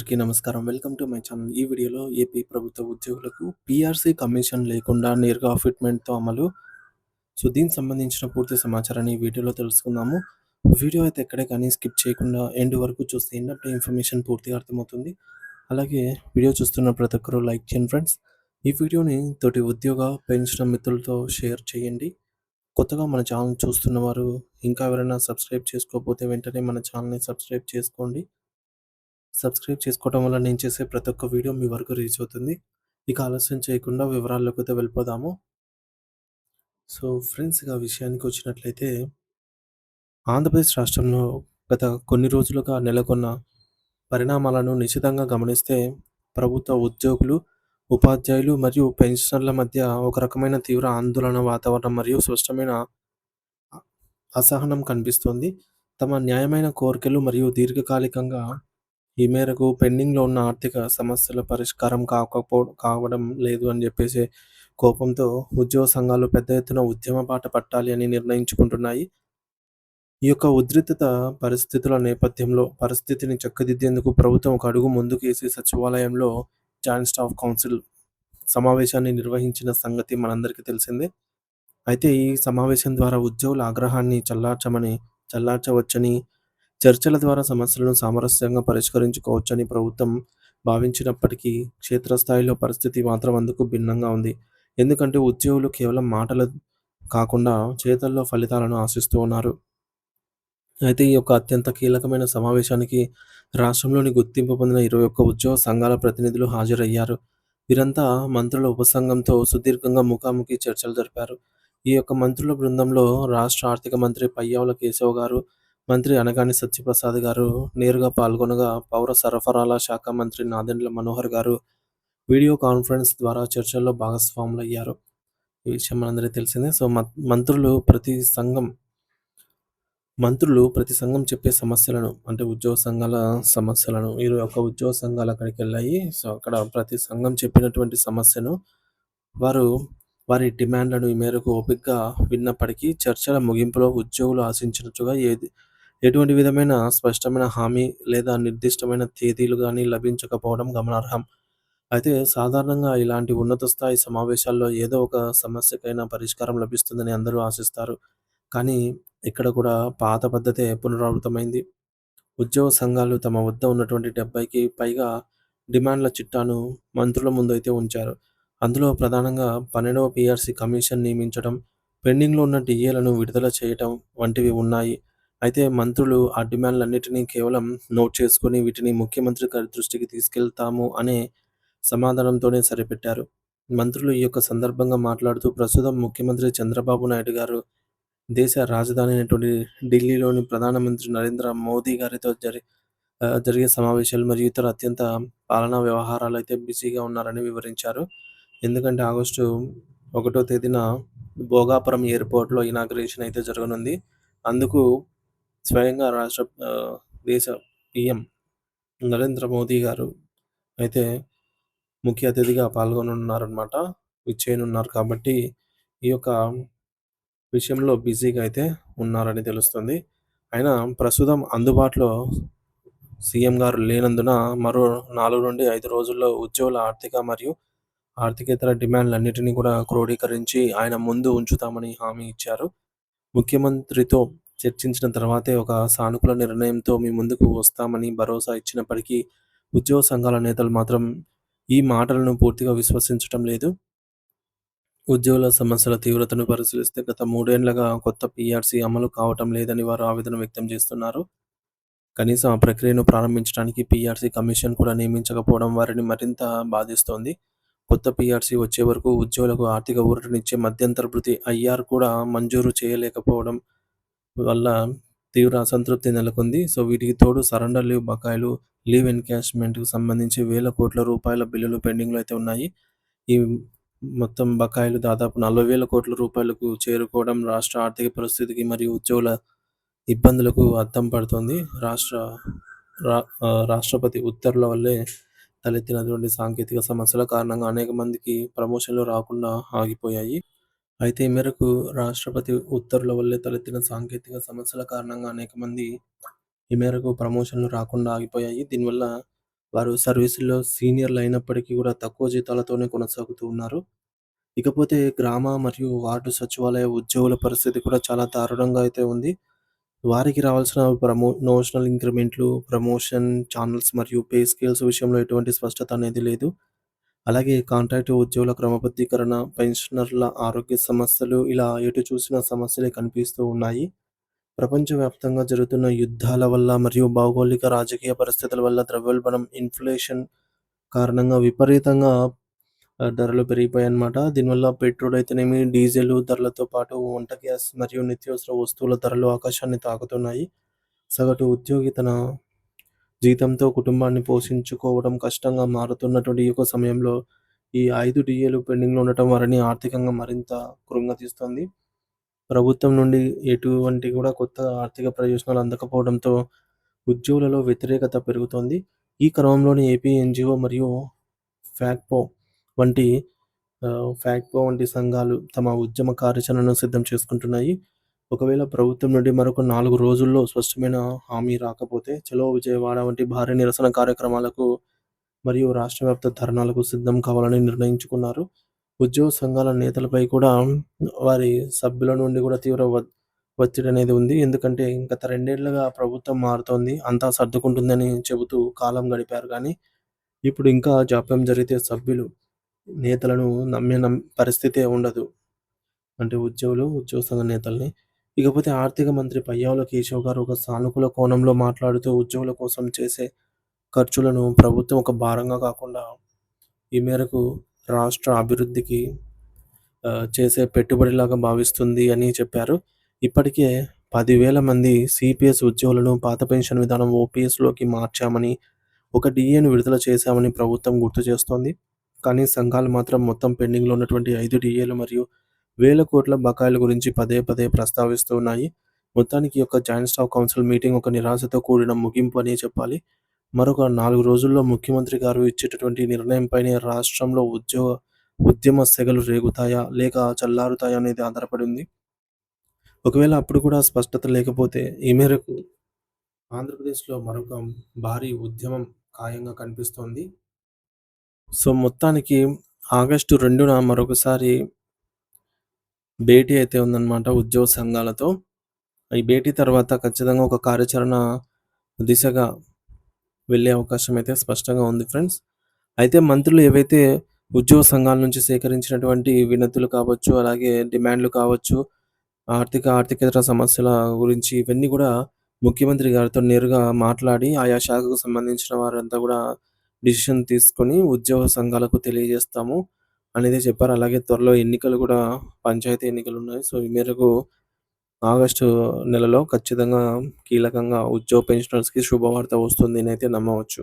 అందరికీ నమస్కారం. Welcome to my channel. ఈ వీడియోలో ఏపీ ప్రభుత్వ ఉద్యోగులకు పీఆర్సీ కమిషన్ లేకుండా నేరుగా ఫిట్‌మెంట్‌తో అమలు. దీనికి సంబంధించిన పూర్తి సమాచారాన్ని ఈ వీడియోలో తెలుసుకుందాము. వీడియో అయితే ఎక్కడే కానీ స్కిప్ చేయకుండా ఎండ్ వరకు చూస్తే ఏంటంటే ఇన్ఫర్మేషన్ పూర్తిగా అర్థమవుతుంది. అలాగే వీడియో చూస్తున్న ప్రతి ఒక్కరు లైక్ చేయండి ఫ్రెండ్స్. ఈ వీడియోని తోటి ఉద్యోగ పెన్షన్ మిత్రులతో షేర్ చేయండి. కొత్తగా మన ఛానల్ చూస్తున్న వారు ఇంకా ఎవరైనా సబ్స్క్రైబ్ చేసుకోకపోతే వెంటనే మన ఛానల్‌ని సబ్స్క్రైబ్ చేసుకోండి. సబ్స్క్రైబ్ చేసుకోవడం వల్ల నేను చేసే ప్రతి ఒక్క వీడియో మీ వరకు రీచ్ అవుతుంది. ఇక ఆలస్యం చేయకుండా వివరాల్లోకైతే వెళ్ళిపోదాము. ఫ్రెండ్స్ ఇక విషయానికొచ్చినట్లయితే ఆంధ్రప్రదేశ్ రాష్ట్రంలో గత కొన్ని రోజులుగా నెలకొన్న పరిణామాలను నిశితంగా గమనిస్తే ప్రభుత్వ ఉద్యోగులు, ఉపాధ్యాయులు మరియు పెన్షనర్ల మధ్య ఒక రకమైన తీవ్ర ఆందోళన వాతావరణం మరియు స్పష్టమైన అసహనం కనిపిస్తోంది. తమ న్యాయమైన కోరికలు మరియు దీర్ఘకాలికంగా ఈ మేరకు పెండింగ్‌లో ఉన్న ఆర్థిక సమస్యల పరిష్కారం కావడం లేదు అని జెప్పేసి కోపంతో ఉద్యోగ సంఘాలు పెద్ద ఎత్తున ఉద్యమ బాట పట్టాలి అని నిర్ణయించుకుంటున్నాయి. ఈ యొక్క ఉద్రిక్తత పరిస్థితుల నేపథ్యంలో పరిస్థితిని చక్కదిద్దేందుకు ప్రభుత్వం ఒక అడుగు ముందుకేసి సచివాలయంలో జాయింట్ స్టాఫ్ కౌన్సిల్ సమావేశాన్ని నిర్వహించిన సంగతి మనందరికీ తెలిసిందే. అయితే ఈ సమావేశం ద్వారా ఉద్యోగుల ఆగ్రహాన్ని చల్లార్చవచ్చని, చర్చల ద్వారా సమస్యలను సామరస్యంగా పరిష్కరించుకోవచ్చని ప్రభుత్వం భావించినప్పటికీ క్షేత్రస్థాయిలో పరిస్థితి మాత్రం అందుకు భిన్నంగా ఉంది. ఎందుకంటే ఉద్యోగులు కేవలం మాటలు కాకుండా చేతల్లో ఫలితాలను ఆశిస్తూ ఉన్నారు. అయితే ఈ యొక్క అత్యంత కీలకమైన సమావేశానికి రాష్ట్రంలోని గుర్తింపు పొందిన 21 ఉద్యోగ సంఘాల ప్రతినిధులు హాజరయ్యారు. వీరంతా మంత్రుల ఉపసంఘంతో సుదీర్ఘంగా ముఖాముఖి చర్చలు జరిపారు. ఈ యొక్క మంత్రుల బృందంలో రాష్ట్ర ఆర్థిక మంత్రి పయ్యావుల కేశవ్ గారు, మంత్రి అనగాని సత్యప్రసాద్ గారు నేరుగా పాల్గొనగా, పౌర సరఫరాల శాఖ మంత్రి నాదెండ్ల మనోహర్ గారు వీడియో కాన్ఫరెన్స్ ద్వారా చర్చల్లో భాగస్వాములయ్యారు. ఈ విషయం మనందరికీ తెలిసిందే. మంత్రులు ప్రతి సంఘం చెప్పే సమస్యలను అంటే ఉద్యోగ సంఘాల సమస్యలను ఒక ఉద్యోగ సంఘాలు అక్కడికెళ్ళాయి. అక్కడ ప్రతి సంఘం చెప్పినటువంటి సమస్యను వారు వారి డిమాండ్‌లను ఈ మేరకు ఓపికగా విన్నప్పటికీ చర్చల ముగింపులో ఉద్యోగులు ఆశించినట్టుగా ఎటువంటి విధమైన స్పష్టమైన హామీ లేదా నిర్దిష్టమైన తేదీలు గానీ లభించకపోవడం గమనార్హం. అయితే సాధారణంగా ఇలాంటి ఉన్నత స్థాయి సమావేశాల్లో ఏదో ఒక సమస్యకైనా పరిష్కారం లభిస్తుందని అందరూ ఆశిస్తారు. కానీ ఇక్కడ కూడా పాత పద్ధతే పునరావృతమైంది. ఉద్యోగ సంఘాలు తమ వద్ద ఉన్నటువంటి 70కి పైగా డిమాండ్ల చిట్టాను మంత్రుల ముందైతే ఉంచారు. అందులో ప్రధానంగా 12వ పీఆర్సీ కమిషన్ నియమించడం, పెండింగ్‌లో ఉన్న డీఏలను విడుదల చేయటం వంటివి ఉన్నాయి. అయితే మంత్రులు ఆ డిమాండ్‌లన్నిటినీ కేవలం నోట్ చేసుకొని వీటిని ముఖ్యమంత్రి గారి దృష్టికి తీసుకెళ్తాము అనే సమాధానంతోనే సరిపెట్టారు. మంత్రులు ఈ యొక్క సందర్భంగా మాట్లాడుతూ ప్రస్తుతం ముఖ్యమంత్రి చంద్రబాబు నాయుడు గారు దేశ రాజధాని అయినటువంటి ఢిల్లీలోని ప్రధానమంత్రి నరేంద్ర మోదీ గారితో జరిగే సమావేశాలు మరియు ఇతర అత్యంత పాలనా వ్యవహారాలైతే బిజీగా ఉన్నారని వివరించారు. ఎందుకంటే ఆగస్టు 1వ తేదీన భోగాపురం ఎయిర్‌పోర్ట్‌లో ఇనాగరేషన్ అయితే జరగనుంది. అందుకు స్వయంగా దేశ పీఎం నరేంద్ర మోదీ గారు అయితే ముఖ్య అతిథిగా పాల్గొననున్నారనమాట. విచ్చేయనున్నారు కాబట్టి ఈ యొక్క విషయంలో బిజీగా అయితే ఉన్నారని తెలుస్తుంది. అయినా ప్రస్తుతం అందుబాటులో సీఎం గారు లేనందున మరో 4-5 రోజుల్లో ఉద్యోగుల ఆర్థిక మరియు ఆర్థికేతర డిమాండ్‌లన్నిటిని కూడా క్రోడీకరించి ఆయన ముందు ఉంచుతామని హామీ ఇచ్చారు. ముఖ్యమంత్రితో చర్చించిన తర్వాతే ఒక సానుకూల నిర్ణయంతో మీ ముందుకు వస్తామని భరోసా ఇచ్చినప్పటికీ ఉద్యోగ సంఘాల నేతలు మాత్రం ఈ మాటలను పూర్తిగా విశ్వసించటం లేదు. ఉద్యోగుల సమస్యల తీవ్రతను పరిశీలిస్తే గత 3 ఏళ్లుగా కొత్త పీఆర్సీ అమలు కావటం లేదని వారు ఆవేదన వ్యక్తం చేస్తున్నారు. కనీసం ఆ ప్రక్రియను ప్రారంభించడానికి పీఆర్సీ కమిషన్ కూడా నియమించకపోవడం వారిని మరింత బాధిస్తోంది. కొత్త పీఆర్సీ వచ్చే వరకు ఉద్యోగులకు ఆర్థిక ఊరటనిచ్చే మధ్యంతర భృతి ఐఆర్ కూడా మంజూరు చేయలేకపోవడం వల్ల తీవ్ర అసంతృప్తి నెలకొంది. వీటికి తోడు సరెండర్ లీవ్ బకాయిలు, లీవ్ ఎన్‌క్యాష్‌మెంట్‌కి సంబంధించి వేల కోట్ల రూపాయల బిల్లులు పెండింగ్‌లో అయితే ఉన్నాయి. ఈ మొత్తం బకాయిలు దాదాపు 40,000 కోట్ల రూపాయలకు చేరుకోవడం రాష్ట్ర ఆర్థిక పరిస్థితికి మరియు ఉద్యోగుల ఇబ్బందులకు అద్దం పడుతోంది. రాష్ట్రపతి ఉత్తర్వుల వల్లే తలెత్తినటువంటి సాంకేతిక సమస్యల కారణంగా అనేక మందికి ప్రమోషన్‌లు రాకుండా ఆగిపోయాయి. అయితే ఈ మేరకు రాష్ట్రపతి ఉత్తర్వుల వల్లే తలెత్తిన సాంకేతిక సమస్యల కారణంగా అనేక మంది ఈ మేరకు ప్రమోషన్‌లు రాకుండా ఆగిపోయాయి. దీనివల్ల వారు సర్వీసుల్లో సీనియర్‌లయినప్పటికీ గూడా తక్కువ జీతాలతోనే కొనసాగుతూ ఉన్నారు. ఇకపోతే గ్రామ మరియు వార్డు సచివాలయ ఉద్యోగుల పరిస్థితి కూడా చాలా దారుణంగా అయితే ఉంది. వారికి రావాల్సిన నోషనల్ ఇంక్రిమెంట్లు, ప్రమోషన్ ఛానెల్స్ మరియు పే స్కేల్స్ విషయంలో ఎటువంటి స్పష్టత అనేది లేదు. అలాగే కాంట్రాక్ట్ ఉద్యోగుల క్రమబద్ధీకరణ, పెన్షనర్ల ఆరోగ్య సమస్యలు ఇలా ఎటు చూసినా సమస్యలే కనిపిస్తూ ఉన్నాయి. ప్రపంచవ్యాప్తంగా జరుగుతున్న యుద్ధాల వల్ల మరియు భౌగోళిక, రాజకీయ పరిస్థితుల వల్ల ద్రవ్యోల్బణం, ఇన్‌ఫ్లేషన్ కారణంగా విపరీతంగా ధరలు పెరిగిపోయాయన్నమాట. దీనివల్ల పెట్రోల్ అయితేనేమి, డీజిలు ధరలతో పాటు వంట గ్యాస్ మరియు నిత్యావసర వస్తువుల ధరలు ఆకాశాన్ని తాకుతున్నాయి. సగటు ఉద్యోగి తన జీతంతో కుటుంబాన్ని పోషించుకోవడం కష్టంగా మారుతున్నటువంటి ఈ యొక్క సమయంలో ఈ 5 డీఏలు పెండింగ్‌లో ఉండటం వారిని ఆర్థికంగా మరింత కృంగతీస్తోంది. ప్రభుత్వం నుండి ఎటువంటి కూడా కొత్త ఆర్థిక ప్రయోజనాలు అందకపోవడంతో ఉద్యోగులలో వ్యతిరేకత పెరుగుతోంది. ఈ క్రమంలోనే ఏపీ ఎన్‌జీఓ మరియు ఫ్యాక్‌పో వంటి ఫ్యాక్‌పో వంటి సంఘాలు తమ ఉద్యమ కార్యాచరణను సిద్ధం చేసుకుంటున్నాయి. ఒకవేళ ప్రభుత్వం నుండి మరొక 4 రోజుల్లో స్పష్టమైన హామీ రాకపోతే చలో విజయవాడ వంటి భారీ నిరసన కార్యక్రమాలకు మరియు రాష్ట్రవ్యాప్త ధర్నాలకు సిద్ధం కావాలని నిర్ణయించుకున్నారు. ఉద్యోగ సంఘాల నేతలపై కూడా వారి సభ్యుల నుండి కూడా తీవ్ర ఒత్తిడనేది ఉంది. ఎందుకంటే గత 2 ఏళ్లుగా ప్రభుత్వం మారుతోంది. అంతా సర్దుకుంటుందని చెబుతూ కాలం గడిపారు గానీ, ఇప్పుడు ఇంకా జాప్యం జరిగితే సభ్యులు, నేతలను నమ్మే పరిస్థితే ఉండదు. అంటే ఉద్యోగులు, ఉద్యోగ సంఘ నేతల్ని. ఇకపోతే ఆర్థిక మంత్రి పయ్యావుల కేశవ్ గారు ఒక సానుకూల కోణంలో మాట్లాడుతూ ఉద్యోగుల కోసం చేసే ఖర్చులను ప్రభుత్వం ఒక భారంగా కాకుండా ఈ మేరకు రాష్ట్ర అభివృద్ధికి చేసే పెట్టుబడిలాగా భావిస్తుంది అని చెప్పారు. ఇప్పటికే 10,000 మంది సీపీఎస్ ఉద్యోగులను పాత పెన్షన్ విధానం ఓపీఎస్‌లోకి మార్చామని, ఒక డీఏను విడుదల చేశామని ప్రభుత్వం గుర్తు చేస్తోంది. కానీ సంఘాలు మాత్రం మొత్తం పెండింగ్‌లో ఉన్నటువంటి 5 డీఏలు మరియు వేల కోట్ల బకాయిల గురించి పదే పదే ప్రస్తావిస్తూ ఉన్నాయి. మొత్తానికి ఈ యొక్క జాయింట్ స్టాఫ్ కౌన్సిల్ మీటింగ్ ఒక నిరాశతో కూడిన ముగింపు అనే చెప్పాలి. మరొక 4 రోజుల్లో ముఖ్యమంత్రి గారు ఇచ్చేటటువంటి నిర్ణయంపైనే రాష్ట్రంలో ఉద్యమ సెగలు రేగుతాయా? లేక చల్లారుతాయా? అనేది ఆధారపడి ఉంది. ఒకవేళ అప్పుడు కూడా స్పష్టత లేకపోతే ఈ మేరకు ఆంధ్రప్రదేశ్‌లో మరొక భారీ ఉద్యమం ఖాయంగా కనిపిస్తోంది. సో, మొత్తానికి ఆగస్టు 2న మరొకసారి భేటీ అయితే ఉందన్నమాట ఉద్యోగ సంఘాలతో. ఈ భేటీ తర్వాత ఖచ్చితంగా ఒక కార్యాచరణ దిశగా వెళ్ళే అవకాశం అయితే స్పష్టంగా ఉంది ఫ్రెండ్స్. అయితే మంత్రులు ఏవైతే ఉద్యోగ సంఘాల నుంచి సేకరించినటువంటి వినతులు కావచ్చు, అలాగే డిమాండ్‌లు కావచ్చు, ఆర్థికేతర సమస్యల గురించి ఇవన్నీ గూడా ముఖ్యమంత్రి గారితో నేరుగా మాట్లాడి, ఆయా శాఖకు సంబంధించిన వారంతా గూడా డిసిషన్ తీసుకొని ఉద్యోగ సంఘాలకు తెలియజేస్తాము అనేది చెప్పారు. అలాగే త్వరలో ఎన్నికలు గూడా పంచాయతీ ఎన్నికలున్నాయి. సో, ఈ మేరకు ఆగస్టు నెలలో ఖచ్చితంగా కీలకంగా ఉద్యోగ పెన్షనర్స్‌కి శుభవార్త వస్తుంది అనైతే నమ్మవచ్చు.